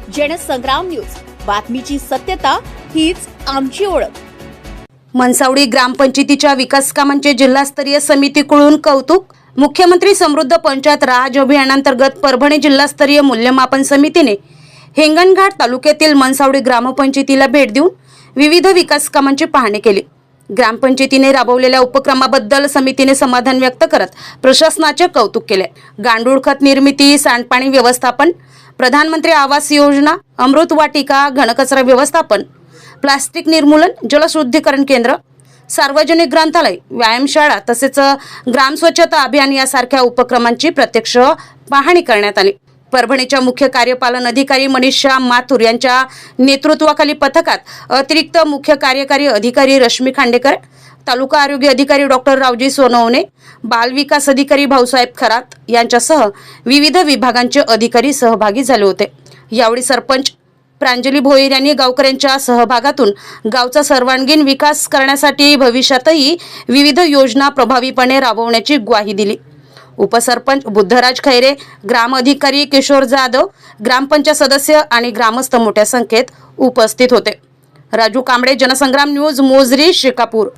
Jansangram news, बातमीची सत्यता हीच आमची ओळख। मनसावडी ग्रामपंचायतीच्या विकास कामांचे जिल्हास्तरीय समितीकडून कौतुक। मुख्यमंत्री समृद्ध पंचायत राज अभियानांतर्गत परभणी जिल्हास्तरीय मूल्यमापन समितीने हिंगणघाट तालुक्यातील मनसावडी ग्रामपंचायतीला भेट देऊन विविध विकास कामांची पाहणी केली। ग्रामपंचायतीने राबवलेल्या उपक्रमाबद्दल समितीने समाधान व्यक्त करत प्रशासनाचे कौतुक केले। गांडूळ खत निर्मिती, सांडपाणी व्यवस्थापन, प्रधानमंत्री आवास योजना, अमृत वाटिका, घनकचरा व्यवस्थापन, प्लास्टिक निर्मूलन, जलशुद्धीकरण केंद्र, सार्वजनिक ग्रंथालय, व्यायामशाळा तसेच ग्राम स्वच्छता अभियान यासारख्या उपक्रमांची प्रत्यक्ष पाहणी करण्यात आली। परभणीच्या मुख्य कार्यपालन अधिकारी मनीषा माथुर यांच्या नेतृत्वाखाली पथकात अतिरिक्त मुख्य कार्यकारी अधिकारी रश्मी खांडेकर, तालुका आरोग्य अधिकारी डॉक्टर रावजी सोनवणे, बाल विकास अधिकारी भाऊसाहेब खरात यांच्यासह विविध विभागांचे अधिकारी सहभागी झाले होते। यावेळी सरपंच प्रांजली भोईर यांनी गावकऱ्यांच्या सहभागातून गावचा सर्वांगीण विकास करण्यासाठी भविष्यातही विविध योजना प्रभावीपणे राबवण्याची ग्वाही दिली। उपसरपंच बुद्धराज खैरे, ग्राम अधिकारी किशोर जाधव, ग्रामपंचायत सदस्य आणि ग्रामस्थ मोठ्या संख्येत उपस्थित होते। राजू कांबळे, जनसंग्राम न्यूज, मोजरी, शिकापूर।